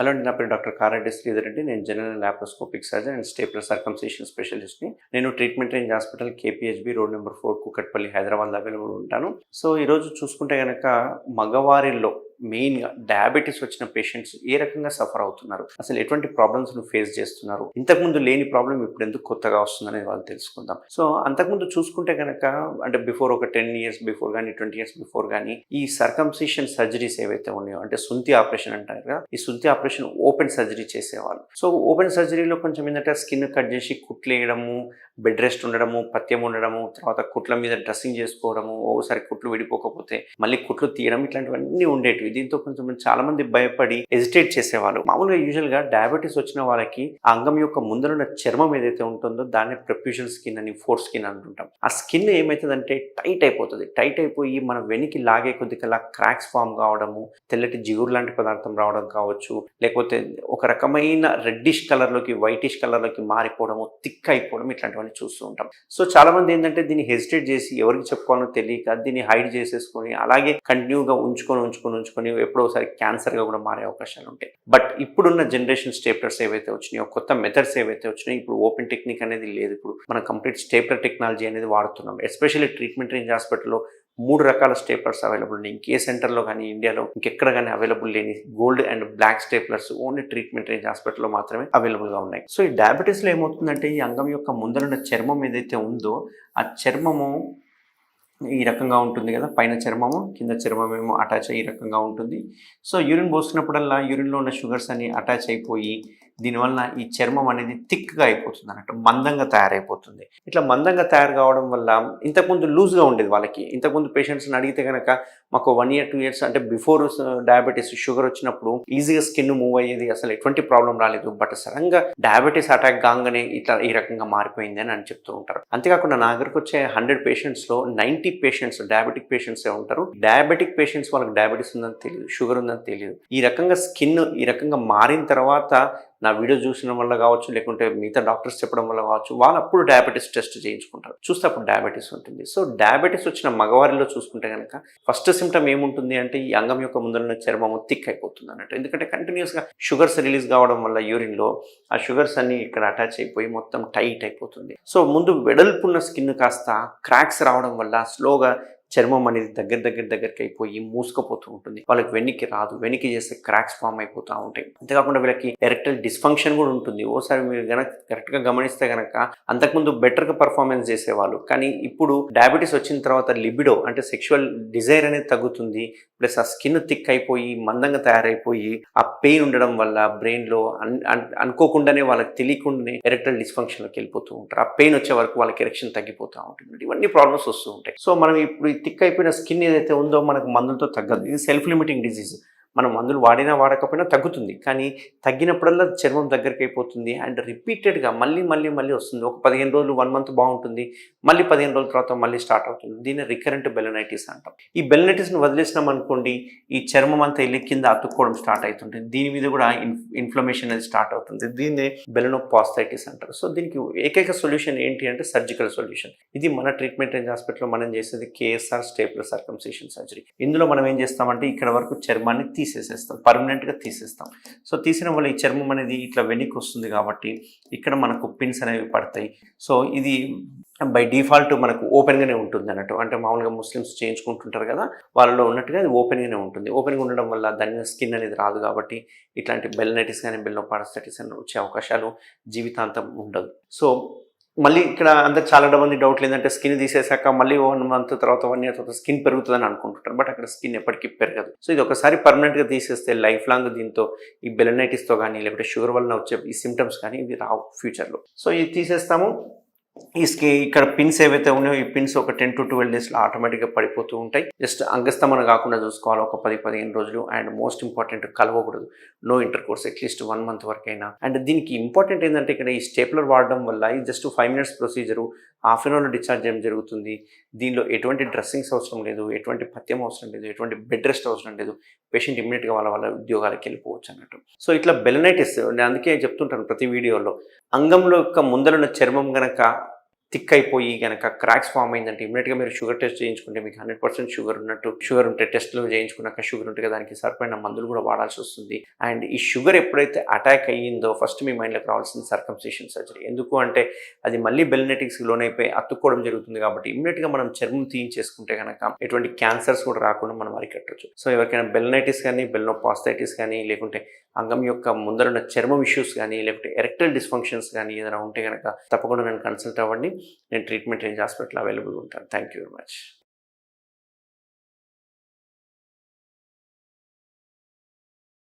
Hello అండి. నా పేరు డాక్టర్ కారెడ్డి శ్రీధర్ అండి. నేను general laparoscopic surgeon and stapler circumcision స్పెషలిస్ట్ని. నేను treatment range hospital KPHB road number 4 Kukatpally Hyderabad available ఉంటాను. సో ఈరోజు చూసుకుంటే కనుక మగవారిలో మెయిన్గా డయాబెటీస్ వచ్చిన పేషెంట్స్ ఏ రకంగా సఫర్ అవుతున్నారు, అసలు ఎటువంటి ప్రాబ్లమ్స్ను ఫేస్ చేస్తున్నారు, ఇంతకుముందు లేని ప్రాబ్లం ఇప్పుడు ఎందుకు కొత్తగా వస్తుందనేది వాళ్ళు తెలుసుకుందాం. సో అంతకుముందు చూసుకుంటే కనుక అంటే బిఫోర్ ఒక 10 years బిఫోర్ కానీ 20 years బిఫోర్ కానీ ఈ సర్కంసిషన్ సర్జరీస్ ఏవైతే ఉన్నాయో అంటే సుంతి ఆపరేషన్ అంటారు కదా, ఈ సుంతి ఆపరేషన్ ఓపెన్ సర్జరీ చేసేవాళ్ళు. సో ఓపెన్ సర్జరీలో కొంచెం ఏంటంటే స్కిన్ కట్ చేసి కుట్లు వేయడము, బెడ్ రెస్ట్ ఉండడము, పథ్యం ఉండడము, తర్వాత కుట్ల మీద డ్రెస్సింగ్ చేసుకోవడము, ఓసారి కుట్లు విడిపోకపోతే మళ్ళీ కుట్లు తీయడం, ఇట్లాంటివన్నీ ఉండేటివి. దీంతో కొంచెం చాలా మంది భయపడి హెజిటేట్ చేసేవాళ్ళు. మామూలుగా యూజువల్గా డయాబెటీస్ వచ్చిన వాళ్ళకి ఆ అంగం యొక్క ముందరున్న చర్మం ఏదైతే ఉంటుందో దాన్ని ప్రెప్యూషల్ స్కిన్ అని, ఫోర్ స్కిన్ అంటుంటాం. ఆ స్కిన్ ఏమవుతుందంటే టైట్ అయిపోతుంది. టైట్ అయిపోయి మన వెనికి లాగే కొద్దిగా క్రాక్స్ ఫామ్ కావడము, తెల్లటి జిగురు లాంటి పదార్థం రావడం కావచ్చు, లేకపోతే ఒక రకమైన రెడ్డిష్ కలర్లోకి వైటిష్ కలర్లోకి మారిపోవడము, థిక్ అయిపోవడం, ఇట్లాంటివన్నీ చూస్తూ ఉంటాం. సో చాలా మంది ఏంటంటే దీన్ని హెజిటేట్ చేసి ఎవరికి చెప్పుకోవాలో తెలియక దీన్ని హైడ్ చేసేసుకొని అలాగే కంటిన్యూగా ఉంచుకొని ఎప్పుడో ఒకసారి క్యాన్సర్గా కూడా మారే అవకాశాలు ఉంటాయి. బట్ ఇప్పుడున్న జనరేషన్ స్టేప్లర్స్ ఏవైతే వచ్చినాయో, కొత్త మెథడ్స్ ఏవైతే వచ్చినాయో, ఇప్పుడు ఓపెన్ టెక్నిక్ అనేది లేదు. ఇప్పుడు మనం కంప్లీట్ స్టేప్లర్ టెక్నాలజీ అనేది వాడుతున్నాం. ఎస్పెషల్లీ ట్రీట్మెంట్ రేంజ్ హాస్పిటల్లో 3 రకాల స్టేప్లర్స్ అవైలబుల్ ఉన్నాయి. ఇంకే సెంటర్లో కానీ ఇండియాలో ఇంకెక్కడ కానీ అవైలబుల్ లేని gold and black staplers only treatment range హాస్పిటల్లో మాత్రమే అవైలబుల్గా ఉన్నాయి. సో ఈ డయాబెటీస్లో ఏమవుతుందంటే ఈ అంగం యొక్క ముందరున్న చర్మం ఏదైతే ఉందో ఆ చర్మము ఈ రకంగా ఉంటుంది కదా, పైన చర్మము కింద చర్మం ఏమో అటాచ్ అయ్యి ఈ రకంగా ఉంటుంది. సో యూరిన్ పోస్తున్నప్పుడల్లా యూరిన్లో ఉన్న షుగర్స్ అన్ని అటాచ్ అయిపోయి దీనివల్ల ఈ చర్మం అనేది థిక్గా అయిపోతుంది అన్నట్టు, మందంగా తయారైపోతుంది. ఇట్లా మందంగా తయారు కావడం వల్ల ఇంతకుముందు లూజ్గా ఉండేది వాళ్ళకి. ఇంతకుముందు పేషెంట్స్ని అడిగితే కనుక మాకు 1 year 2 years అంటే బిఫోర్ డయాబెటీస్ షుగర్ వచ్చినప్పుడు ఈజీగా స్కిన్ మూవ్ అయ్యేది, అసలు ఎటువంటి ప్రాబ్లం రాలేదు. బట్ సడన్గా డయాబెటీస్ అటాక్ కాగానే ఇట్లా ఈ రకంగా మారిపోయింది అని చెప్తూ ఉంటారు. అంతేకాకుండా నా దగ్గరకు వచ్చే 100 పేషెంట్స్లో 90 పేషెంట్స్ డయాబెటిక్ పేషెంట్సే ఉంటారు. డయాబెటిక్ పేషెంట్స్ వాళ్ళకి డయాబెటీస్ ఉందని తెలియదు, షుగర్ ఉందని తెలియదు. ఈ రకంగా స్కిన్ ఈ రకంగా మారిన తర్వాత నా వీడియో చూసిన వల్ల కావచ్చు, లేకుంటే మిగతా డాక్టర్స్ చెప్పడం వల్ల కావచ్చు, వాళ్ళు అప్పుడు డయాబెటీస్ టెస్ట్ చేయించుకుంటారు. చూస్తే అప్పుడు డయాబెటీస్ ఉంటుంది. సో డయాబెటీస్ వచ్చిన మగవారిలో చూసుకుంటే కనుక ఫస్ట్ సిమ్టమ్ ఏముంటుంది అంటే ఈ అంగం యొక్క ముందున్న చర్మము థిక్ అయిపోతుంది అన్నట్టు. ఎందుకంటే కంటిన్యూస్గా షుగర్స్ రిలీజ్ కావడం వల్ల యూరిన్లో ఆ షుగర్స్ అన్ని ఇక్కడ అటాచ్ అయిపోయి మొత్తం టైట్ అయిపోతుంది. సో ముందు వెడల్పున్న స్కిన్ కాస్త క్రాక్స్ రావడం వల్ల స్లోగా చర్మం అనేది దగ్గరికి అయిపోయి మూసుకుపోతూ ఉంటుంది. వాళ్ళకి వెనక్కి రాదు, వెనక్కి చేస్తే క్రాక్స్ ఫామ్ అయిపోతూ ఉంటాయి. అంతేకాకుండా వీళ్ళకి ఎరెక్టల్ డిస్ఫంక్షన్ కూడా ఉంటుంది. ఓసారి మీరు కనుక కరెక్ట్గా గమనిస్తే కనుక అంతకుముందు బెటర్గా పర్ఫార్మెన్స్ చేసేవాళ్ళు, కానీ ఇప్పుడు డయాబెటీస్ వచ్చిన తర్వాత లిబిడో అంటే సెక్షువల్ డిజైర్ అనేది తగ్గుతుంది. ప్లస్ ఆ స్కిన్ థిక్ అయిపోయి మందంగా తయారైపోయి ఆ పెయిన్ ఉండడం వల్ల బ్రెయిన్లో అనుకోకుండానే వాళ్ళకి తెలియకుండానే ఎరెక్టల్ డిస్ఫంక్షన్లోకి వెళ్ళిపోతూ ఉంటారు. ఆ పెయిన్ వచ్చే వరకు వాళ్ళకి ఎరెక్షన్ తగ్గిపోతూ ఉంటుంది. ఇవన్నీ ప్రాబ్లమ్స్ వస్తూ ఉంటాయి. సో మనం ఇప్పుడు థిక్ అయిపోయిన స్కిన్ ఏదైతే ఉందో మనకు మందులతో తగ్గదు. ఇది సెల్ఫ్ లిమిటింగ్ డిజీజ్. మనం మందులు వాడినా వాడకపోయినా తగ్గుతుంది, కానీ తగ్గినప్పుడల్లా చర్మం దగ్గరికి అయిపోతుంది అండ్ రిపీటెడ్గా మళ్ళీ వస్తుంది. ఒక 15 రోజులు 1 month బాగుంటుంది, మళ్ళీ 15 రోజుల తర్వాత మళ్ళీ స్టార్ట్ అవుతుంది. దీన్ని రికరెంట్ బెలనైటిస్ అంటాం. ఈ బెలనైటిస్ని వదిలేసినాం అనుకోండి, ఈ చర్మం అంతా వెళ్ళి కింద అతుక్కోవడం స్టార్ట్ అవుతుంది. దీని మీద కూడా ఇన్ఫ్లమేషన్ అనేది స్టార్ట్ అవుతుంది. దీన్నే బెలనోపాస్థైటిస్ అంటారు. సో దీనికి ఏకైక సొల్యూషన్ ఏంటి అంటే సర్జికల్ సొల్యూషన్. ఇది మన ట్రీట్మెంట్ రేంజ్ హాస్పిటల్లో మనం చేసేది కేఎస్ఆర్ స్టేప్లర్ సర్కంసిషన్ సర్జరీ. ఇందులో మనం ఏం చేస్తామంటే ఇక్కడ వరకు చర్మాన్ని తీసేసేస్తాం, పర్మనెంట్గా తీసేస్తాం. సో తీసిన వల్ల ఈ చర్మం అనేది ఇట్లా వెనక్కి వస్తుంది కాబట్టి ఇక్కడ మనకు పిన్స్ అనేవి పడతాయి. సో ఇది బై డిఫాల్ట్ మనకు ఓపెన్గానే ఉంటుంది అన్నట్టు. అంటే మామూలుగా ముస్లిమ్స్ చేయించుకుంటుంటారు కదా, వాళ్ళలో ఉన్నట్టుగా అది ఓపెన్గానే ఉంటుంది. ఓపెన్గా ఉండడం వల్ల దాని మీద స్కిన్ అనేది రాదు కాబట్టి ఇట్లాంటి బెలనైటిస్ కానీ బెలనోపాస్థైటిస్ అని వచ్చే అవకాశాలు జీవితాంతం ఉండదు. సో మళ్ళీ ఇక్కడ అందరు చాలా మంది డౌట్లు ఏంటంటే స్కిన్ తీసేసాక మళ్ళీ 1 month తర్వాత 1 year తర్వాత స్కిన్ పెరుగుతుందని అనుకుంటుంటారు. బట్ అక్కడ స్కిన్ ఎప్పటికీ పెరగదు. సో ఇది ఒకసారి పర్మనెంట్గా తీసేస్తే లైఫ్ లాంగ్ దీంతో ఈ బెలనైటిస్తో కానీ లేకపోతే షుగర్ వలన వచ్చే ఈ సిమ్టమ్స్ కానీ ఇవి రావు ఫ్యూచర్లో. సో ఇది తీసేస్తాము. ఇక్కడ పిన్స్ ఏవైతే ఉన్నాయో ఈ పిన్స్ ఒక 10 to 12 daysలో ఆటోమేటిక్గా పడిపోతూ ఉంటాయి. జస్ట్ అంగస్తమన కాకుండా చూసుకోవాలి ఒక 10-15 రోజులు. అండ్ మోస్ట్ ఇంపార్టెంట్ కలవకూడదు, no intercourse at least 1 month వరకైనా. అండ్ దీనికి ఇంపార్టెంట్ ఏంటంటే ఇక్కడ ఈ స్టేప్లర్ వాడడం వల్ల ఇది just 5 minutes procedure, half an అవర్లో డిశ్చార్జ్ చేయడం జరుగుతుంది. దీనిలో ఎటువంటి డ్రెస్సింగ్స్ అవసరం లేదు, ఎటువంటి పథ్యం అవసరం లేదు, ఎటువంటి బెడ్ రెస్ట్ అవసరం లేదు. పేషెంట్ ఇమ్మీడియట్గా వాళ్ళ ఉద్యోగాలకు వెళ్ళిపోవచ్చు అన్నట్టు. సో ఇట్లా బెలనైటిస్ నేను అందుకే చెప్తుంటాను ప్రతి వీడియోలో, అంగంలో యొక్క ముందరున్న చర్మం గనక థిక్ అయిపోయి కనుక క్రాక్స్ ఫామ్ అయిందంటే ఇమీడియట్గా మీరు షుగర్ టెస్ట్ చేయించుకుంటే మీకు 100% షుగర్ ఉన్నట్టు, షుగర్ ఉంటే టెస్ట్లు చేయించుకున్నాక షుగర్ ఉంటే దానికి సరిపడిన మందులు కూడా వాడాల్సి వస్తుంది. అండ్ ఈ షుగర్ ఎప్పుడైతే అటాక్ అయ్యిందో ఫస్ట్ మీ మైండ్లోకి రావాల్సింది సర్కంసిషన్ సర్జరీ. ఎందుకు అంటే అది మళ్ళీ బెల్నెటిక్స్కి లోనైపోయి అతుక్కోవడం జరుగుతుంది కాబట్టి ఇమీడియట్గా మనం చర్మం తీయించేసుకుంటే కనుక ఎటువంటి క్యాన్సర్స్ కూడా రాకుండా మనం అరికట్టవచ్చు. సో ఎవరికైనా బెల్నైటిస్ కానీ, బెల్నోపాస్థైటిస్ కానీ, లేకుంటే అంగం యొక్క ముందరున్న చర్మం ఇష్యూస్ కానీ, లేకుంటే ఎరెక్టల్ డిస్ఫంక్షన్స్ కానీ ఏదైనా ఉంటే కనుక తప్పకుండా నన్ను కన్సల్ట్ అవ్వండి. నేను ట్రీట్మెంట్ రేంజ్ హాస్పిటల్ అవైలబుల్ ఉంటాను. Thank you very much.